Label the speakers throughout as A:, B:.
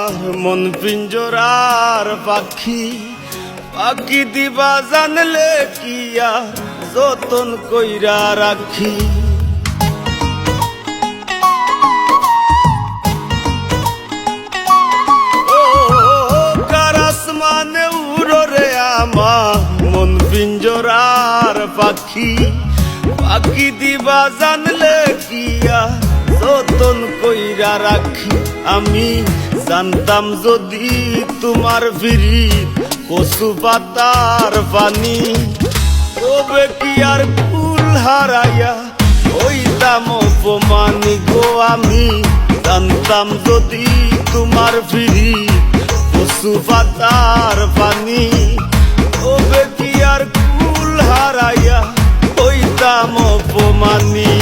A: আমার মন পিঞ্জরার পাখি, পাখি দিবা জানলে কি আর যতন কইরা রাখি। ও কার আসমানে উড়ো রে আমার মন পিঞ্জরার পাখি, পাখি দিবা জানলে কি আর যতন কইরা রাখি। আমি জানতাম যদি তোমার বিরিত কচু পাতার পানি, তবে কি আর ফুল হারাইয়া হইতাম অপমানি গো। আমি জানতাম যদি তোমার বিরিত কচু পাতার পানি, তবে কি আর ফুল হারাইয়া হইতাম অপমানি।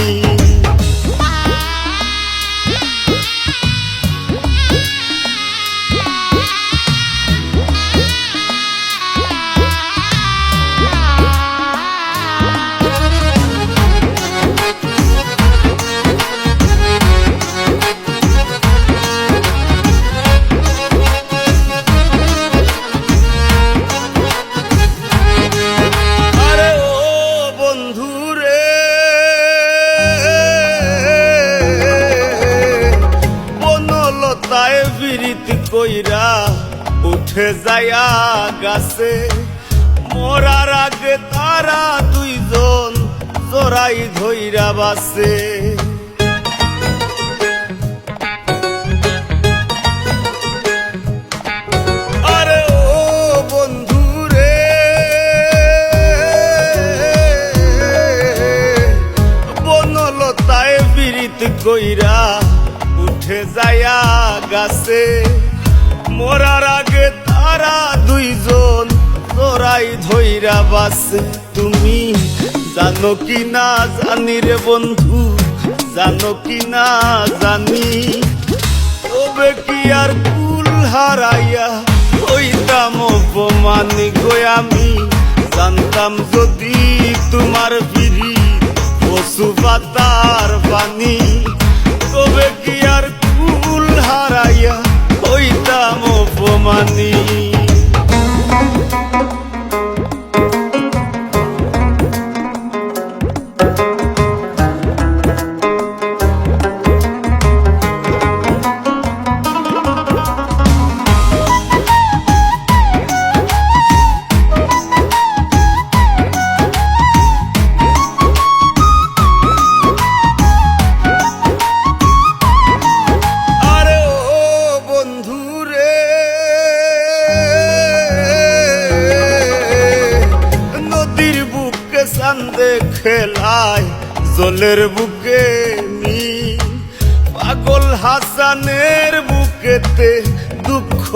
A: বিরিতি কইরা উঠে যায়া গাছে, মরার আগে তারা দুইজন জোড়াই ধইরা বাসে। আরে ও বন্ধু রে, বনলতায় বিরিতি কইরা উঠে যায়া গাছে, মরার আগে তারা দুইজন জোড়াই ধইরা বাসে। তুমি জানো কি না জানি রে বন্ধু, জানো কি না জানি, তবে কি আর কুল হারাইয়া হইতাম অপমানি গো। আমি জানতাম যদি তোমার বিরিত কচু পাতার পানি, তবে কি আর কুল হারাইয়া হইতাম অপমানি। চান্দে খেলায় জলের বুকে মি, পাগল হাসানের বুকেতে দুঃখ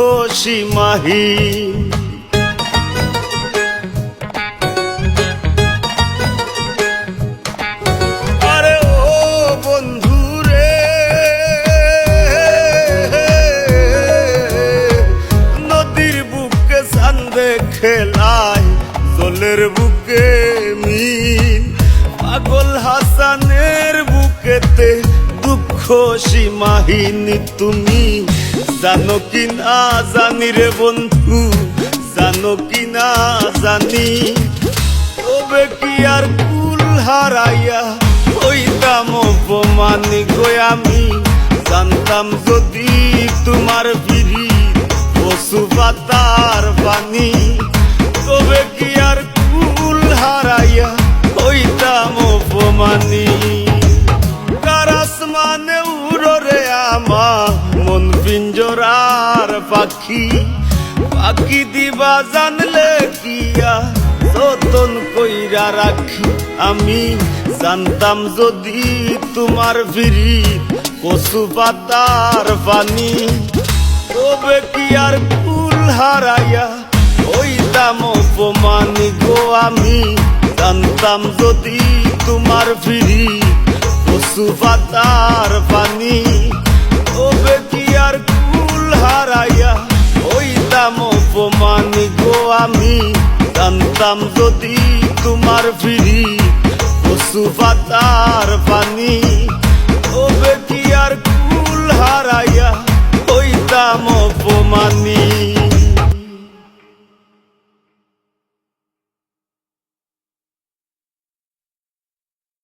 A: সীমাহীন। আরে ও বন্ধু রে, নদীর বুকে চান্দে খেলায় জলের বুকে মিন, পাগল হাসানের বুকেতে দুঃখ সীমাহীন। তুমি জানো কি না জানি রে বন্ধু, জানো কি না জানি, তবে কি আর কুল হারাইয়া হইতাম অপমানি গো। আমি জানতাম যদি তোমার বিরিত কচু পাতার পানি, তবে কি আর কুল হারাইয়া হইতাম অপমানি। কার আসমানে উড়ো রে আমার মন পিঞ্জরার পাখি, পাখি দিবা জানলে কি আর যতন কইরা রাখি। আমি জানতাম যদি তোমার বিরিত কচু পাতার পানি, তবে কি আর কুল হারাইয়া হইতাম অপমানি গো। আমি জানতাম যদি তোমার বিরিত কচু পাতার পানি, তবে কি আর কুল হারাইয়া হইতাম অপমানি গো। আমি জানতাম যদি তোমার বিরিত কচু পাতার পানি, তবে কি আর কুল হারাইয়া